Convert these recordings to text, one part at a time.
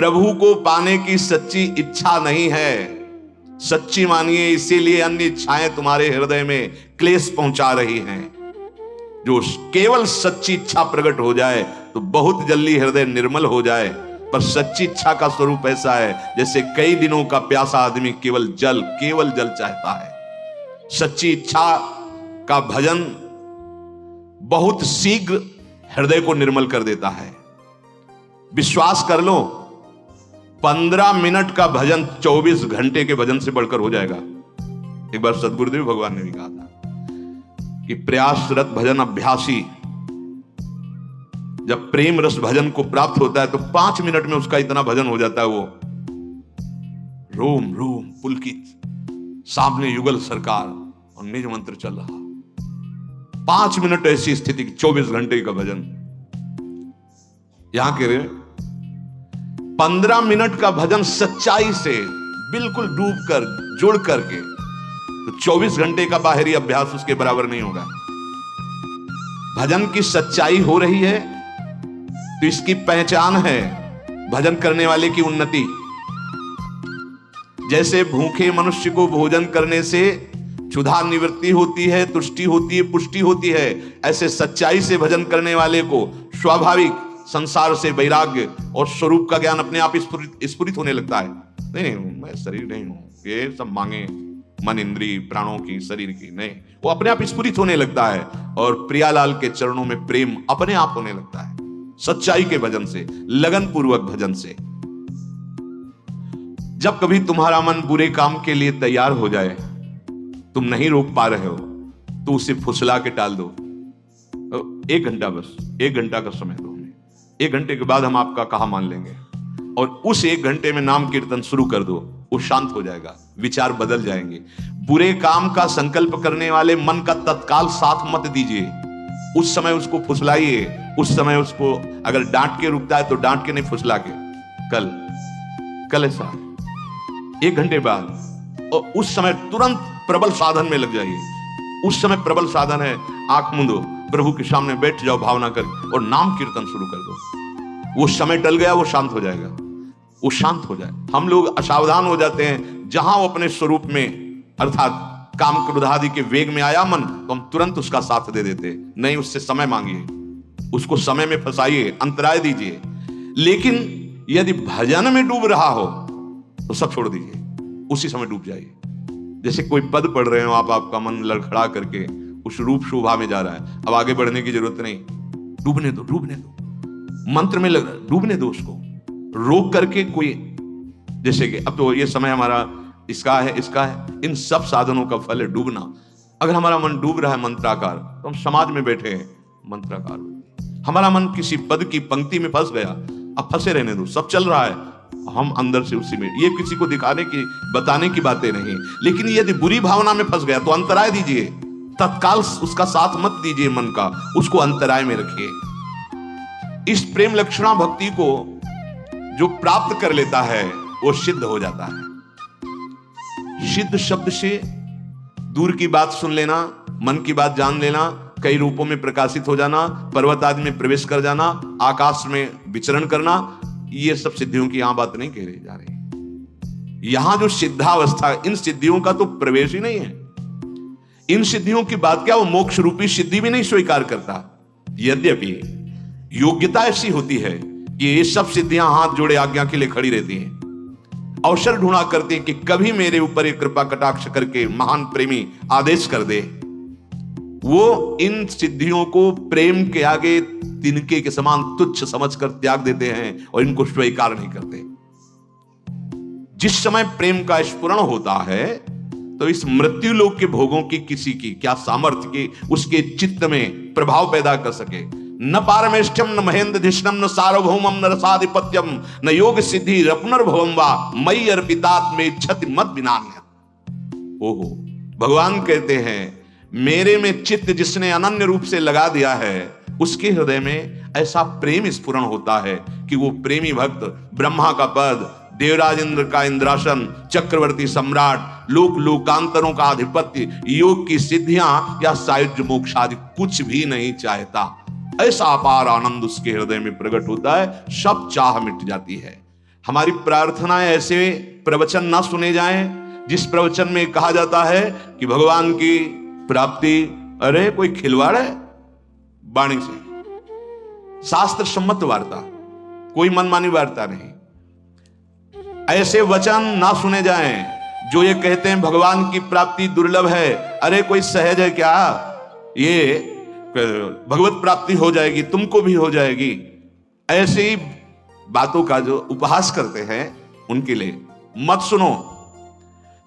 प्रभु को पाने की सच्ची इच्छा नहीं है, सच्ची मानिए, इसीलिए अन्य इच्छाएं तुम्हारे हृदय में क्लेश पहुंचा रही हैं। जो केवल सच्ची इच्छा प्रकट हो जाए तो बहुत जल्दी हृदय निर्मल हो जाए। पर सच्ची इच्छा का स्वरूप ऐसा है जैसे कई दिनों का प्यासा आदमी केवल जल चाहता है। सच्ची इच्छा का भजन बहुत शीघ्र हृदय को निर्मल कर देता है। विश्वास कर लो, 15 मिनट का भजन 24 घंटे के भजन से बढ़कर हो जाएगा। एक बार सदगुरुदेव भगवान ने भी कहा था कि प्रयासरत भजन अभ्यासी जब प्रेम रस भजन को प्राप्त होता है तो 5 मिनट में उसका इतना भजन हो जाता है, वो रोम रोम पुलकित, सामने युगल सरकार और निज मंत्र चल रहा। 5 मिनट ऐसी स्थिति की 24 घंटे का भजन। यहां कह रहे 15 मिनट का भजन सच्चाई से बिल्कुल डूब कर जुड़ करके, तो 24 घंटे का बाहरी अभ्यास उसके बराबर नहीं होगा। भजन की सच्चाई हो रही है तो इसकी पहचान है भजन करने वाले की उन्नति। जैसे भूखे मनुष्य को भोजन करने से क्षुधा निवृत्ति होती है, तुष्टि होती है, पुष्टि होती है, ऐसे सच्चाई से भजन करने वाले को स्वाभाविक संसार से वैराग्य और स्वरूप का ज्ञान अपने आप स्फुरित होने लगता है। नहीं, मैं शरीर नहीं हूं, ये सब मांगे मन इंद्रिय प्राणों की, शरीर की नहीं, वो अपने आप स्फुरित होने लगता है और प्रियालाल के चरणों में प्रेम अपने आप होने लगता है। सच्चाई के भजन से, लगन पूर्वक भजन से। जब कभी तुम्हारा मन बुरे काम के लिए तैयार हो जाए, तुम नहीं रोक पा रहे हो, तो उसे फुसला के टाल दो। 1 घंटा, बस 1 घंटा का समय दो हमें। 1 घंटे के बाद हम आपका कहा मान लेंगे, और उस 1 घंटे में नाम कीर्तन शुरू कर दो। वो शांत हो जाएगा, विचार बदल जाएंगे। बुरे काम का संकल्प करने वाले मन का तत्काल साथ मत दीजिए। उस समय उसको फुसलाइए, उस समय उसको अगर डांट के रुकता है तो डांट के नहीं, फुसला के। कल ऐसा 1 घंटे बाद, और उस समय तुरंत प्रबल साधन में लग जाइए। उस समय प्रबल साधन है, आंख मूंदो, प्रभु के सामने बैठ जाओ भावना कर, और नाम कीर्तन शुरू कर दो। वो समय टल गया, वो शांत हो जाएगा, वो शांत हो जाए। हम लोग असावधान हो जाते हैं, जहां वो अपने स्वरूप में अर्थात काम क्रोध आदि के वेग में आया मन, तो हम तुरंत उसका साथ दे देते। नहीं, उससे समय मांगिए, उसको समय में फंसाइए, अंतराय दीजिए। लेकिन यदि भजन में डूब रहा हो तो सब छोड़ दीजिए, उसी समय डूब जाइए। जैसे कोई पद पढ़ रहे हो आप, आपका मन लड़खड़ा करके उस रूप शोभा में जा रहा है, अब आगे बढ़ने की जरूरत नहीं, डूबने दो, डूबने दो, मंत्र में लग रहा है, डूबने दो उसको। रोक करके कोई, जैसे कि अब तो ये समय हमारा इसका है, इन सब साधनों का फल है डूबना। अगर हमारा मन डूब रहा है मंत्राकार, तो हम समाज में बैठे हैं मंत्राकार। हमारा मन किसी पद की पंक्ति में फंस गया, अब फंसे रहने दो, सब चल रहा है, हम अंदर से उसी में। ये किसी को दिखाने की, बताने की बातें नहीं। लेकिन यदि बुरी भावना में फंस गया तो अंतराय दीजिए, तत्काल उसका साथ मत दीजिए, मन का उसको अंतराय में रखिए। इस प्रेम लक्षणा भक्ति को जो प्राप्त कर लेता है वो सिद्ध हो जाता है। सिद्ध शब्द से दूर की बात सुन लेना, मन की बात जान लेना, कई रूपों में प्रकाशित हो जाना, पर्वत आदि में प्रवेश कर जाना, आकाश में विचरण करना, ये सब सिद्धियों की यहां बात नहीं कह रही जा रही। यहां जो सिद्धावस्था, इन सिद्धियों का तो प्रवेश ही नहीं है। इन सिद्धियों की बात क्या, वो मोक्ष रूपी सिद्धि भी नहीं स्वीकार करता। यद्यपि योग्यता ऐसी होती है कि ये सब सिद्धियां हाथ जोड़े आज्ञा के लिए खड़ी रहती हैं, अवसर ढूंढा करते हैं कि कभी मेरे ऊपर एक कृपा कटाक्ष करके महान प्रेमी आदेश कर दे। वो इन सिद्धियों को प्रेम के आगे तिनके के समान तुच्छ समझकर त्याग देते हैं और इनको स्वीकार नहीं करते। जिस समय प्रेम का स्फुरण होता है तो इस मृत्यु लोक के भोगों की किसी की क्या सामर्थ्य की उसके चित्त में प्रभाव पैदा कर सके। न पारमेष्ठ्यम न महेंद्रधिष्णम न सार्वभौमम न रसाधिपत्यम न योग सिद्धि रपुनर्भवम वा मयि अर्पितात्मे इच्छति मत विनान्यत्। ओहो, भगवान कहते हैं मेरे में चित्त जिसने अनन्य रूप से लगा दिया है, उसके हृदय में ऐसा प्रेम स्फुरण होता है कि वो प्रेमी भक्त ब्रह्मा का पद, देवराज इंद्र का इंद्रासन, चक्रवर्ती सम्राट, लोक लोकांतरों का आधिपत्य, योग की सिद्धियां या सायुज्य मोक्ष आदि कुछ भी नहीं चाहता। ऐसा अपार आनंद उसके हृदय में प्रकट होता है, सब चाह मिट जाती है। हमारी प्रार्थनाएं ऐसे प्रवचन ना सुने जाएं जिस प्रवचन में कहा जाता है कि भगवान की प्राप्ति, अरे कोई खिलवाड़ है वाणी से, शास्त्र सम्मत वार्ता, कोई मनमानी वार्ता नहीं। ऐसे वचन ना सुने जाएं जो ये कहते हैं भगवान की प्राप्ति दुर्लभ है, अरे कोई सहज है क्या, ये भगवत प्राप्ति हो जाएगी, तुमको भी हो जाएगी। ऐसे ही बातों का जो उपहास करते हैं उनके लिए मत सुनो।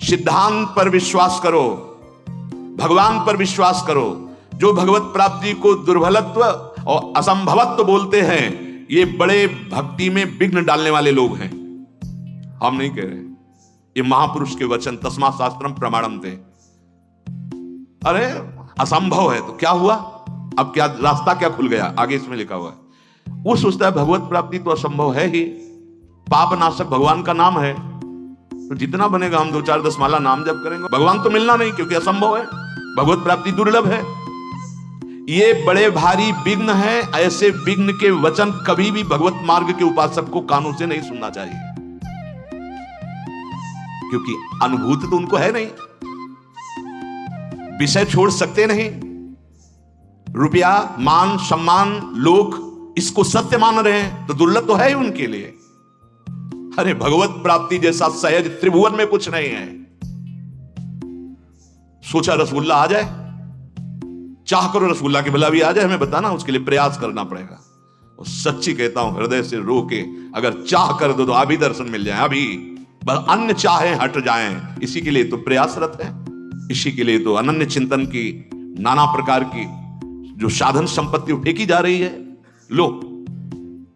सिद्धांत पर विश्वास करो, भगवान पर विश्वास करो। जो भगवत प्राप्ति को दुर्बलत्व और असंभवत्व बोलते हैं, ये बड़े भक्ति में विघ्न डालने वाले लोग हैं। हम नहीं कह रहे, ये महापुरुष के वचन, तस्मा शास्त्रम प्रमाणम थे। अरे असंभव है तो क्या हुआ, अब क्या रास्ता क्या खुल गया, आगे इसमें लिखा हुआ है। वो सोचता है भगवत प्राप्ति तो असंभव है ही, पाप नाशक भगवान का नाम है, तो जितना बनेगा हम 2-4-10 माला नाम जप करेंगे, भगवान तो मिलना नहीं क्योंकि असंभव है, भगवत प्राप्ति दुर्लभ है। ये बड़े भारी विघ्न है। ऐसे विघ्न के वचन कभी भी भगवत मार्ग के उपासक को कानों से नहीं सुनना चाहिए, क्योंकि अनुभूति तो उनको है नहीं, विषय छोड़ सकते नहीं। रुपया, मान, सम्मान, लोक इसको सत्य मान रहे हैं तो दुर्लभ तो है ही उनके लिए। अरे भगवत प्राप्ति जैसा सहज त्रिभुवन में कुछ नहीं है। सोचा रसगुल्ला आ जाए, चाह करो रसगुल्ला की भला भी आ जाए, हमें बताना, उसके लिए प्रयास करना पड़ेगा। और सच्ची कहता हूं, हृदय से रो के अगर चाह कर दो तो अभी दर्शन मिल जाए, अभी बस अन्य चाहे हट जाएं। इसी के लिए तो प्रयासरत है, इसी के लिए तो अनन्य चिंतन की नाना प्रकार की जो साधन संपत्ति फेंकी जा रही है। लो,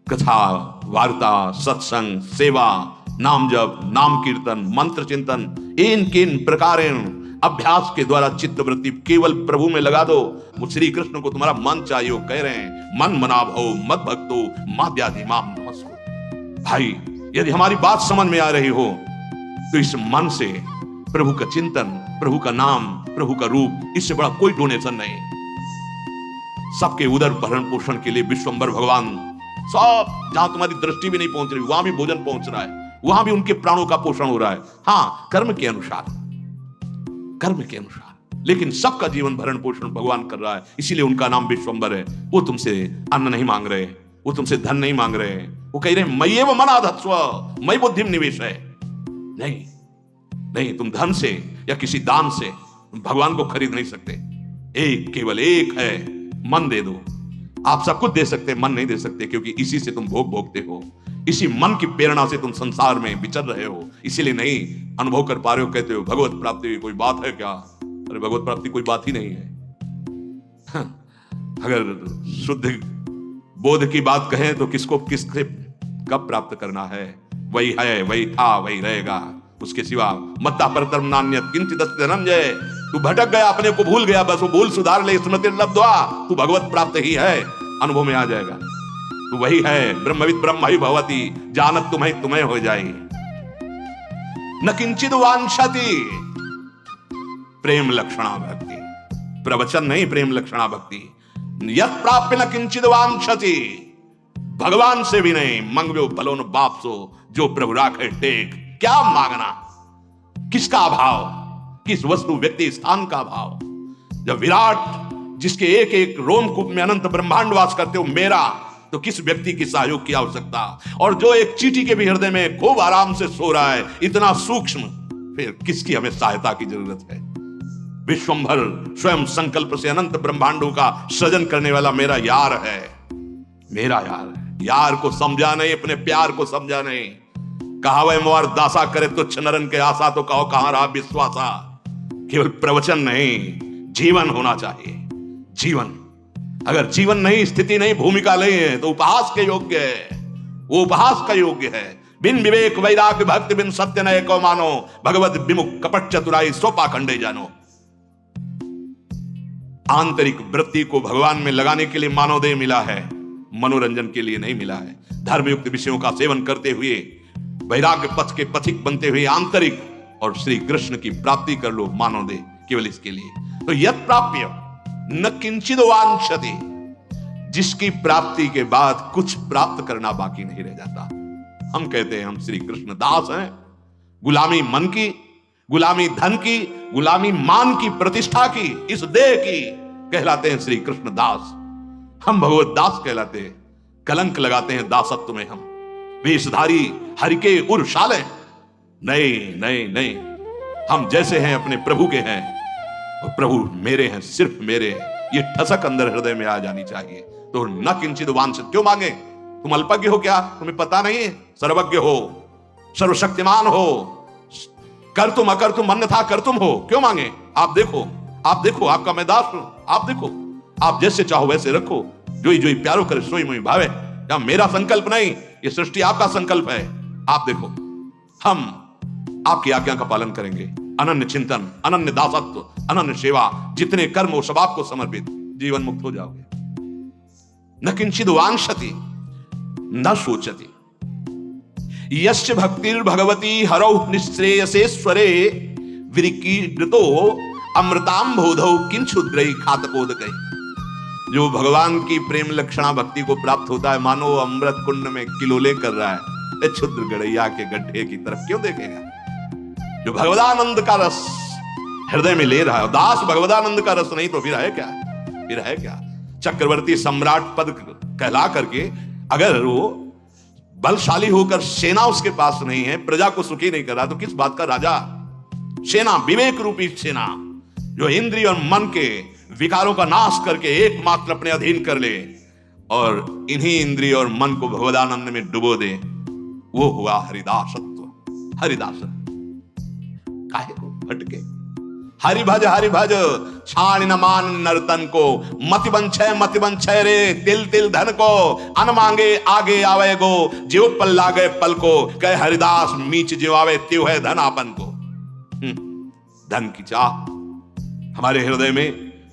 कथा, वार्ता, सत्संग, सेवा, नाम जप, नाम कीर्तन, मंत्र चिंतन, इन किन प्रकारेण अभ्यास के द्वारा चित्त वृत्ति केवल प्रभु में लगा दो। वो श्री कृष्ण को तुम्हारा मन चाहिए, वो कह रहे हैं मन मना भव मद भक्तो माद्याधि माम नमस्को। भाई यदि हमारी बात समझ में आ रही हो तो इस मन से प्रभु का चिंतन, प्रभु का नाम, प्रभु का रूप, इससे बड़ा कोई डोनेशन नहीं। सबके उदर भरण पोषण के लिए विश्वंभर भगवान, सब जहां तुम्हारी दृष्टि भी नहीं पहुंच रही वहां भी भोजन पहुंच रहा है, वहां भी उनके प्राणों का पोषण हो रहा है। हाँ, कर्म के अनुसार, कर्म के अनुसार, लेकिन सबका जीवन भरण पोषण भगवान कर रहा है, इसीलिए उनका नाम विश्वंभर है। वो तुमसे अन्न नहीं मांग रहे, वो तुमसे धन नहीं मांग रहे, वो कह रहे हैं मय्येव मनाधत्स्व, मयि बुद्धिम निवेश है। नहीं नहीं, तुम धन से या किसी दान से भगवान को खरीद नहीं सकते। एक, केवल एक है, मन दे दो। आप सब कुछ दे सकते, मन नहीं दे सकते, क्योंकि इसी से तुम भोग भोगते हो, इसी मन की प्रेरणा से तुम संसार में विचर रहे हो, इसीलिए नहीं अनुभव कर पा रहे हो। कहते हो भगवत प्राप्ति कोई बात है क्या? अरे भगवत प्राप्ति कोई बात ही नहीं है। अगर शुद्ध बोध की बात कहें तो किसको किससे कब प्राप्त करना है, वही है, वही था, वही रहेगा, उसके सिवा मत्ता परतरम नान्यत् किंचित् अस्ति धनंजय। तू भटक गया, अपने को भूल गया, बस वो भूल सुधार ले, स्मृति लब्ध्वा, तू भगवत प्राप्त ही है, अनुभव में आ जाएगा। तू वही है, ब्रह्मविद ब्रह्म ही भवति, जानत तुम्हें तुम्हें हो जाएगी। न किंचित वांछति, प्रेम लक्षणा भक्ति, प्रवचन नहीं, प्रेम लक्षणा भक्ति। यत् प्राप्य न किंचित वांछति, भगवान से भी नहीं, मंगव्यो भलोन बाप सो, जो प्रभु राखे टेक। क्या मांगना, किसका अभाव, किस वस्तु व्यक्ति स्थान का अभाव। जब विराट जिसके एक एक रोमकूप में अनंत ब्रह्मांड वास करते हो मेरा, तो किस व्यक्ति की सहयोग की आवश्यकता। और जो एक चींटी के भी हृदय में खूब आराम से सो रहा है, इतना सूक्ष्म, फिर किसकी हमें सहायता की जरूरत है। विश्वंभर स्वयं संकल्प से अनंत ब्रह्मांडों का सृजन करने वाला मेरा यार है, मेरा यार है। यार को समझा नहीं, अपने प्यार को समझा नहीं। कहा वह मोर दासा करे तुच्छ नरन के आशा, तो कहो कहां रहा विश्वासा। केवल प्रवचन नहीं, जीवन होना चाहिए। जीवन, अगर जीवन नहीं, स्थिति नहीं, भूमिका नहीं है तो उपहास के योग्य है, वो उपहास का योग्य है। बिन विवेक वैराग्य भक्ति बिन सत्य नय को मानो, भगवत विमुख कपट चतुराई सो पाखंडे जानो। आंतरिक वृत्ति को भगवान में लगाने के लिए मानवदेह मिला है, मनोरंजन के लिए नहीं मिला है। धर्मयुक्त विषयों का सेवन करते हुए वैराग्य पथ के पथिक बनते हुए आंतरिक और श्री कृष्ण की प्राप्ति कर लो मानवदेह, केवल इसके लिए। तो यत् प्राप्य न किंचित वांछति, जिसकी प्राप्ति के बाद कुछ प्राप्त करना बाकी नहीं रह जाता। हम कहते हैं हम श्री कृष्ण दास हैं। गुलामी मन की, गुलामी धन की, गुलामी मान की, प्रतिष्ठा की, इस देह की कहलाते हैं श्री कृष्ण दास। हम भगवत दास कहलाते हैं। कलंक लगाते हैं दासत्व में हम, वेशधारी हरि के उर्शाले। नहीं नहीं नहीं, हम जैसे हैं अपने प्रभु के हैं, और प्रभु मेरे हैं, सिर्फ मेरे हैं। ये ठसक अंदर हृदय में आ जानी चाहिए। तो न किंचित वांछित क्यों मांगे? तुम अल्पज्ञ हो क्या? तुम्हें पता नहीं है? सर्वज्ञ हो, सर्वशक्तिमान हो, कर तुम अकर तुम अन्यथा कर तुम हो, क्यों मांगे? आप देखो, आप देखो, आपका मैं दास हूं, आप देखो, आप जैसे चाहो वैसे रखो, जोई जोई प्यारो करे सोई मोई भावे। या मेरा संकल्प नहीं, ये सृष्टि आपका संकल्प है। आप देखो, हम आपकी आज्ञा का पालन करेंगे। अनन्य चिंतन, अनन्य दासत्व, अनन्य सेवा, जितने कर्म हो सब आपको समर्पित, जीवन मुक्त हो जाओगे। न किंचिद वांछति न सोचति, यस्य भक्तिर् भगवती हरौ निःश्रेयसेश्वरे विरिकीर्तो अमृतांबोधौ किंचुद्रई खातकोदकै। जो भगवान की प्रेम लक्षणा भक्ति को प्राप्त होता है, मानो अमृत कुंड में किलोले कर रहा है, क्षुद्र गड़ैया के गड्ढे की तरफ क्यों देखेगा? जो भगवदानंद का रस हृदय में ले रहा है, दास भगवदानंद का रस नहीं तो फिर है क्या? फिर है क्या? चक्रवर्ती सम्राट पद कहला करके अगर वो बलशाली होकर सेना उसके पास नहीं है, प्रजा को सुखी नहीं कर रहा, तो किस बात का राजा? सेना, विवेक रूपी सेना, जो इंद्रिय और मन के विकारों का नाश करके एकमात्र अपने अधीन कर ले और इन्हीं इंद्रिय और मन को भगवदानंद में डुबो दे, वो हुआ हरिदासत्व। हरिदास काहे को भटके? हरि भज छाण न मान नर्तन को, मति बंछय रे तिल तिल धन को, अन मांगे आगे आवे गो, जीव पल्ला गए पल को, कहे हरिदास मीच जीवावे त्यों है धन आपन को। धन की चाह, हमारे हृदय में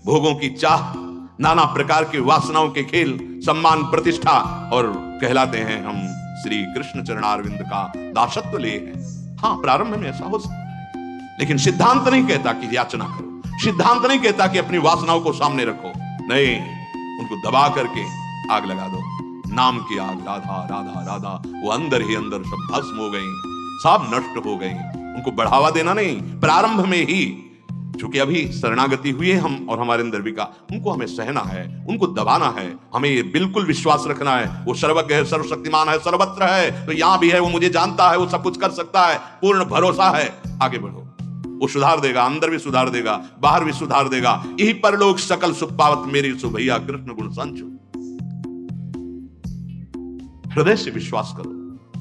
भोगों की चाह, नाना प्रकार के वासनाओं के खेल, सम्मान प्रतिष्ठा, और कहलाते हैं हम श्री कृष्ण चरणारविंद का दासत्व लिए हैं। हाँ, प्रारंभ में ऐसा हो सकता है, लेकिन सिद्धांत नहीं कहता कि याचना करो, सिद्धांत नहीं कहता कि अपनी वासनाओं को सामने रखो। नहीं, उनको दबा करके आग लगा दो। नाम की आग, राधा राधा राधा, वो अंदर ही अंदर सब भस्म हो गई, सब नष्ट हो गई। उनको बढ़ावा देना नहीं, प्रारंभ में ही, क्योंकि अभी शरणागति हुई है हम और हमारे अंदर विका, उनको हमें सहना है, उनको दबाना है। हमें ये बिल्कुल विश्वास रखना है, वो सर्वज्ञ है, सर्वशक्तिमान है, सर्वत्र है, तो यहां भी है, वो मुझे जानता है, वो सब कुछ कर सकता है, पूर्ण भरोसा है। आगे बढ़ो, वो सुधार देगा, अंदर भी सुधार देगा, बाहर भी सुधार देगा। यही परलोक सकल सुख पावत मेरी सुभैया कृष्ण गुण संचु। हृदय से विश्वास करो,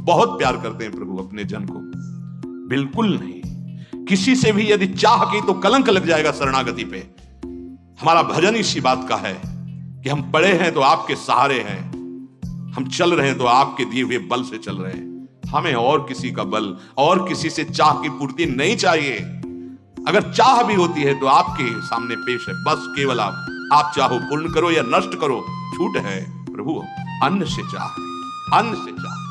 बहुत प्यार करते हैं प्रभु अपने जन को। बिल्कुल नहीं, किसी से भी यदि चाह की तो कलंक लग जाएगा शरणागति पे। हमारा भजन इसी बात का है कि हम पड़े हैं तो आपके सहारे हैं, हम चल रहे हैं तो आपके दिए हुए बल से चल रहे हैं। हमें और किसी का बल और किसी से चाह की पूर्ति नहीं चाहिए। अगर चाह भी होती है तो आपके सामने पेश है, बस केवल आप चाहो पूर्ण करो या नष्ट करो, छूट है प्रभु। अन्न से चाह, अन्न से चाह,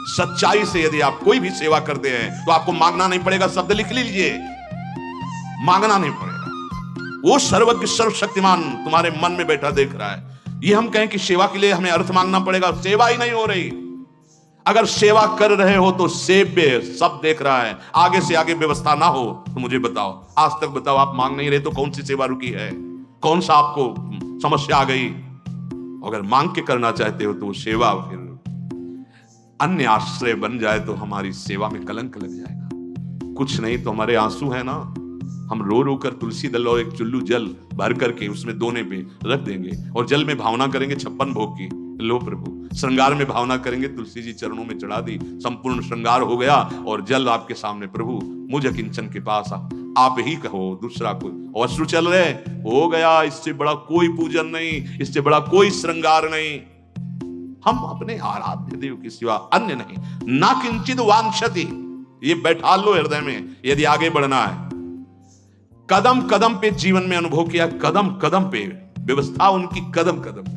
सच्चाई से यदि आप कोई भी सेवा करते हैं तो आपको मांगना नहीं पड़ेगा। शब्द लिख लीजिए, मांगना नहीं पड़ेगा। वो सर्वज्ञ सर्वशक्तिमान तुम्हारे मन में बैठा देख रहा है। ये हम कहें कि सेवा के लिए हमें अर्थ मांगना पड़ेगा, सेवा ही नहीं हो रही। अगर सेवा कर रहे हो तो सेव्य सब देख रहा है, आगे से आगे व्यवस्था ना हो तो मुझे बताओ, आज तक बताओ, आप मांग नहीं रहे तो कौन सी सेवा रुकी है? कौन सा आपको समस्या आ गई? अगर मांग के करना चाहते हो तो सेवा फिर अन्य आश्रय बन जाए तो हमारी सेवा में कलंक लग जाएगा। कुछ नहीं तो हमारे आंसू है ना, हम रो रो कर तुलसी दल और एक चुल्लू जल भर करके उसमें दोने पे रख देंगे और जल में भावना करेंगे 56 भोग की। लो प्रभु, श्रृंगार में भावना करेंगे, तुलसी जी चरणों में चढ़ा दी, संपूर्ण श्रृंगार हो गया और जल आपके सामने। प्रभु मुझ किंचन के पास आप ही कहो, दूसरा कोई। अश्रु चल रहे, हो गया, इससे बड़ा कोई पूजन नहीं, इससे बड़ा कोई श्रृंगार नहीं। हम अपने आराध्य देव की सिवा अन्य नहीं। ना किंचित वांछति, ये बैठा लो हृदय में यदि आगे बढ़ना है। कदम कदम पे जीवन में अनुभव किया, कदम कदम पे व्यवस्था उनकी, कदम कदम पे।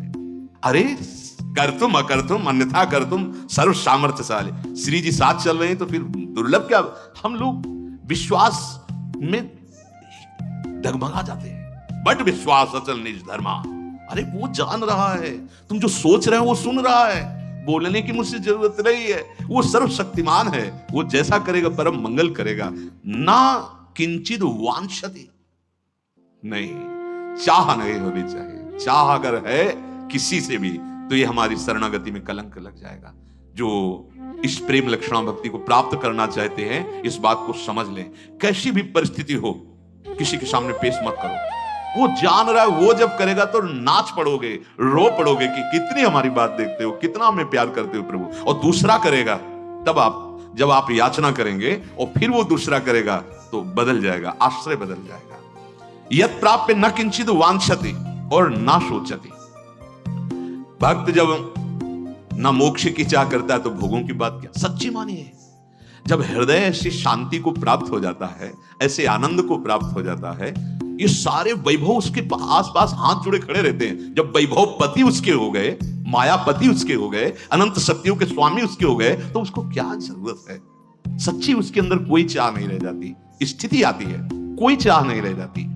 अरे कर तुम अकर तुम अन्यथा कर तुम सर्व सामर्थ्यशाली। श्री जी साथ चल रहे हैं तो फिर दुर्लभ क्या? हम लोग विश्वास में डगमगा जाते हैं। बट विश्वास अचल निज धर्मा। अरे वो जान रहा है, तुम जो सोच रहे हो वो सुन रहा है, बोलने की मुझसे जरूरत नहीं है। वो सर्वशक्तिमान है, वो जैसा करेगा परम मंगल करेगा। ना किंचित वांछति, नहीं, चाह नहीं होनी चाहिए। चाह अगर है किसी से भी तो ये हमारी शरणागति में कलंक लग जाएगा। जो इस प्रेम लक्षणा भक्ति को प्राप्त करना चाहते हैं, इस बात को समझ लें। कैसी भी परिस्थिति हो, किसी के सामने पेश मत करो। वो जान रहा है, वो जब करेगा तो नाच पड़ोगे, रो पड़ोगे कि कितनी हमारी बात देखते हो, कितना हमें प्यार करते हो प्रभु। और दूसरा करेगा, तब आप जब आप याचना करेंगे और फिर वो दूसरा करेगा तो बदल जाएगा, आश्रय बदल जाएगा। यत् प्राप्य न किंचित वांछति और ना सोचति। भक्त जब ना मोक्ष की चाह करता है तो भोगों की बात क्या। सच्ची मानिए, जब हृदय ऐसी शांति को प्राप्त हो जाता है, ऐसे आनंद को प्राप्त हो जाता है, ये सारे वैभव उसके आसपास हाथ जुड़े खड़े रहते हैं। जब वैभव पति उसके हो गए, मायापति उसके हो गए, अनंत शक्तियों के स्वामी उसके हो गए, तो उसको क्या जरूरत है। सच्ची उसके अंदर कोई चाह नहीं रह जाती। स्थिति आती है, कोई चाह नहीं रह जाती।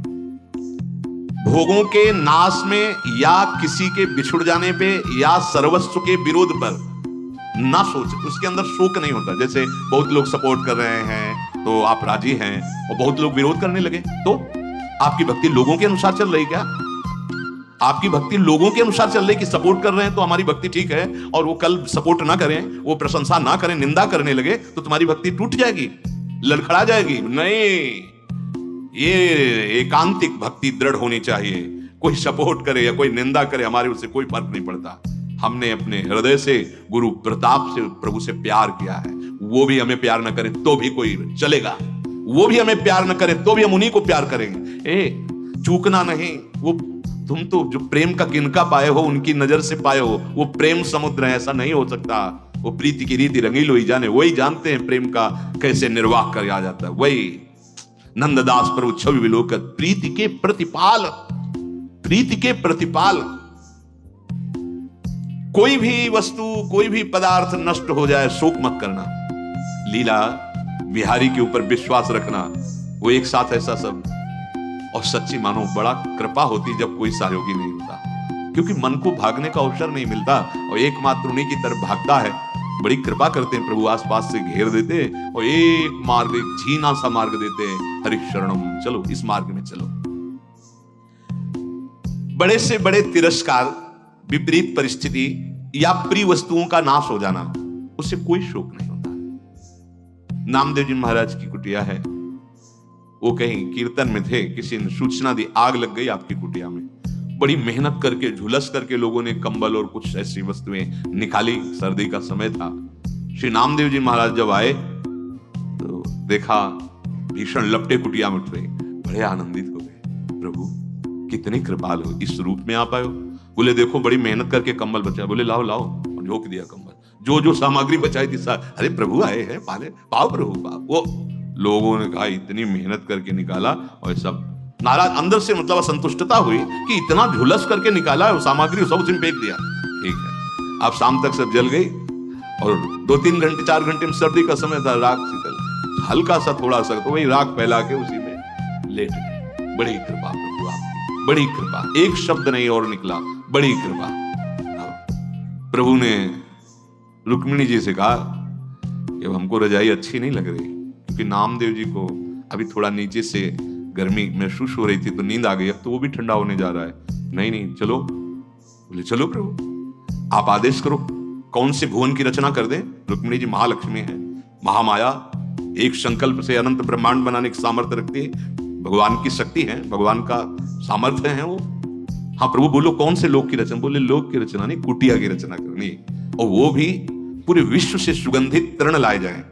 भोगों के नाश में या किसी के बिछुड़ जाने पे या सर्वस्व के विरोध पर ना सोच, उसके अंदर शोक नहीं होता। जैसे बहुत लोग सपोर्ट कर रहे हैं तो आप राजी हैं, और बहुत लोग विरोध करने लगे तो आपकी भक्ति लोगों के अनुसार चल रही क्या? आपकी भक्ति लोगों के अनुसार चल रही कि सपोर्ट कर रहे हैं तो हमारी भक्ति ठीक है, और वो कल सपोर्ट ना करें, वो प्रशंसा ना करें, निंदा करने लगे तो तुम्हारी भक्ति टूट जाएगी, लड़खड़ा जाएगी। नहीं, ये एकांतिक भक्ति दृढ़ होनी चाहिए। कोई सपोर्ट करे या कोई निंदा करे, हमारे उससे कोई फर्क नहीं पड़ता। हमने अपने हृदय से गुरु प्रताप से प्रभु से प्यार किया है। वो भी हमें प्यार न करे तो भी कोई चलेगा, वो भी हमें प्यार न करे तो भी हम उन्हीं को प्यार करेंगे। चूकना नहीं। वो तुम तो जो प्रेम का किनका पाए हो, उनकी नजर से पाए हो, वो प्रेम समुद्र है, ऐसा नहीं हो सकता। वो प्रीति की रीति रंगीलो ही जाने, वही जानते हैं प्रेम का कैसे निर्वाह कर आ जाता है। वही नंददास प्रभु छवि विलोकत, प्रीति के प्रतिपाल, प्रीति के प्रतिपाल। कोई भी वस्तु, कोई भी पदार्थ नष्ट हो जाए, शोक मत करना। लीला बिहारी के ऊपर विश्वास रखना, वो एक साथ ऐसा सब। और सच्ची मानो बड़ा कृपा होती जब कोई सहयोगी नहीं होता, क्योंकि मन को भागने का अवसर नहीं मिलता और एकमात्र उन्हीं की तरफ भागता है। बड़ी कृपा करते हैं प्रभु, आसपास से घेर देते और एक मार्ग, एक झीना सा मार्ग देते हैं। हरि शरणम, चलो इस मार्ग में चलो। बड़े से बड़े तिरस्कार, विपरीत परिस्थिति या प्रिय वस्तुओं का नाश हो जाना, उससे कोई शोक नहीं होता। नामदेव जी महाराज की कुटिया है, वो कहीं कीर्तन में थे, किसी ने सूचना दी आग लग गई आपकी कुटिया में। बड़ी मेहनत करके, झुलस करके लोगों ने कंबल और कुछ ऐसी वस्तुएं निकाली। सर्दी का समय था। श्री नामदेव जी महाराज जब आए तो देखा भीषण लपटे कुटिया में उठ रहे। बड़े आनंदित हो गए, प्रभु कितनी कृपाल हो, इस रूप में आप आए हो। बोले देखो बड़ी मेहनत करके कंबल बचाया। बोले लाओ लाओ, और झोंक दिया कंबल। जो जो सामग्री बचाई थी अरे प्रभु आए हैं, पाले पाओ प्रभु पाओ। वो लोगों ने कहा इतनी मेहनत करके निकाला, और सब नाराज अंदर से, मतलब असंतुष्टता हुई कि इतना झुलस करके निकाला है, सामग्री सब उसमें फेंक दिया। ठीक है, अब शाम तक सब जल गई और 2-3 घंटे 4 घंटे में, सर्दी का समय था, राख शीतल, हल्का सा थोड़ा सा, तो वही राख फैला के उसी में लेट गए। बड़ी कृपा प्रभु आपकी, बड़ी कृपा, एक शब्द नहीं और निकला, बड़ी कृपा। प्रभु ने रुक्मिणी जी से कहा कि हमको रजाई अच्छी नहीं लग रही, क्योंकि नामदेव जी को अभी थोड़ा नीचे से गर्मी महसूस हो रही थी तो नींद आ गई, अब तो वो भी ठंडा होने जा रहा है। नहीं नहीं चलो। बोले चलो प्रभु आप आदेश करो, कौन से भुवन की रचना कर दें। रुक्मिणी जी महालक्ष्मी है, महामाया, एक संकल्प से अनंत ब्रह्मांड बनाने की सामर्थ्य रखती है, भगवान की शक्ति है, भगवान का सामर्थ्य है वो। हाँ प्रभु बोलो कौन से लोक की रचना। बोले लोक की रचना नहीं, कुटिया की रचना करनी है, और वो भी पूरे विश्व से सुगंधित तृण लाए जाए,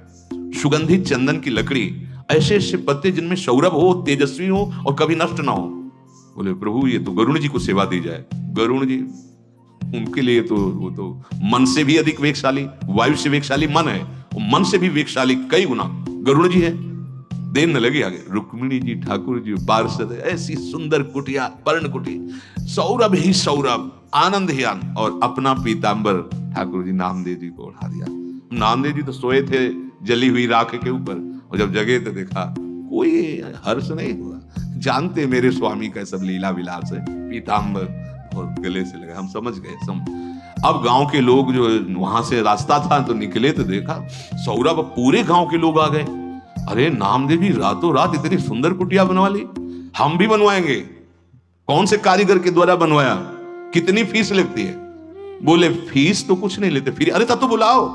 सुगंधित चंदन की लकड़ी, ऐसे ऐसे पत्ते जिनमें सौरभ हो, तेजस्वी हो और कभी नष्ट ना हो। बोले प्रभु ये तो गरुण जी को सेवा दी जाए। गरुण जी, उनके लिए तो वो तो मन से भी अधिक वेगशाली, वायु से वेगशाली मन है, और मन से भी वेगशाली कई गुना गरुण जी है। देर न लगे आगे। रुक्मिणी जी ठाकुर जी पार्षद, ऐसी सुंदर कुटिया, पर्ण कुटी, सौरभ ही सौरभ, आनंद ही आनंद, और अपना पीतांबर ठाकुर जी नामदेव जी को उठा दिया। नामदेव जी तो सोए थे जली हुई राख के ऊपर, और जब जगे तो देखा कोई हर्ष नहीं हुआ। जानते मेरे स्वामी का सब लीला विलास है, पीतांबर और गले से लगा, हम समझ गए। अब गांव के लोग जो वहां से रास्ता था तो निकले तो देखा सौरभ पूरे गांव के लोग आ गए। अरे नामदेव जी रातों रात इतनी सुंदर कुटिया बनवा ली, हम भी बनवाएंगे। कौन से कारीगर के द्वारा बनवाया, कितनी फीस लगती है? बोले फीस तो कुछ नहीं लेते। फिर अरे तब तो बुलाओ।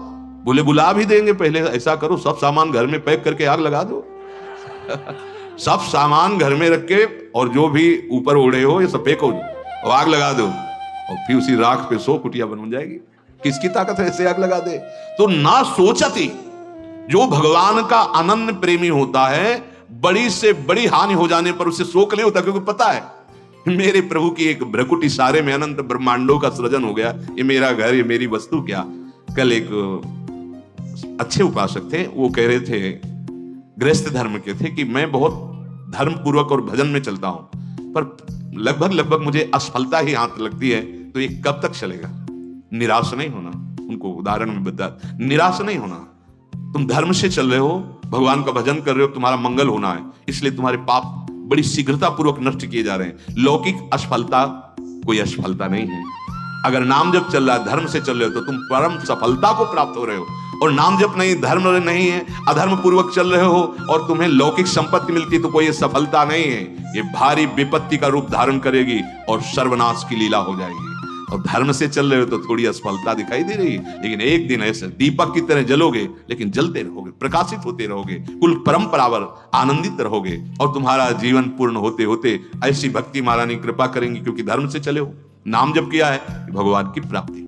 बोले बुला भी देंगे, पहले ऐसा करो सब सामान घर में पैक करके आग लगा दो। सब सामान घर में रख के और जो भी ऊपर ओढ़े हो ये सब पैक हो और आग लगा दो और फिर उसी राख पे सो कुटिया बन जाएगी। किसकी ताकत है ऐसे आग लगा दे? तो ना सोचती। जो भगवान का अनन्य प्रेमी होता है, बड़ी से बड़ी हानि हो जाने पर उसे शोक नहीं होता, क्योंकि पता है मेरे प्रभु की एक भ्रकुट इशारे में अनंत ब्रह्मांडों का सृजन हो गया। ये मेरा घर, ये मेरी वस्तु क्या। कल एक अच्छे उपासक थे, वो कह रहे थे, गृहस्थ धर्म के थे, कि मैं बहुत धर्म पूर्वक और भजन में चलता हूं, पर लगभग मुझे असफलता ही हाथ लगती है, तो ये कब तक चलेगा? निराश नहीं होना। उनको उदाहरण में बता, निराश नहीं होना। तुम धर्म से चल रहे हो, भगवान का भजन कर रहे हो, तुम्हारा मंगल होना है, इसलिए तुम्हारे पाप बड़ी शीघ्रता पूर्वक नष्ट किए जा रहे हैं। लौकिक असफलता कोई असफलता नहीं है। अगर नाम जप चल रहा है, धर्म से चल रहे हो, तो तुम परम सफलता को प्राप्त हो रहे हो। और नाम जप नहीं, धर्म नहीं है, अधर्म पूर्वक चल रहे हो और तुम्हें लौकिक संपत्ति मिलती है, तो कोई सफलता नहीं है। ये भारी विपत्ति का रूप धारण करेगी और सर्वनाश की लीला हो जाएगी। और धर्म से चल रहे हो तो थोड़ी असफलता दिखाई दे रही है, लेकिन एक दिन ऐसे दीपक की तरह जलोगे, लेकिन जलते रहोगे, प्रकाशित होते रहोगे, कुल परंपरावर आनंदित रहोगे और तुम्हारा जीवन पूर्ण होते होते ऐसी भक्ति महारानी कृपा करेंगी, क्योंकि धर्म से चले हो, नाम जप किया है, भगवान की प्राप्ति।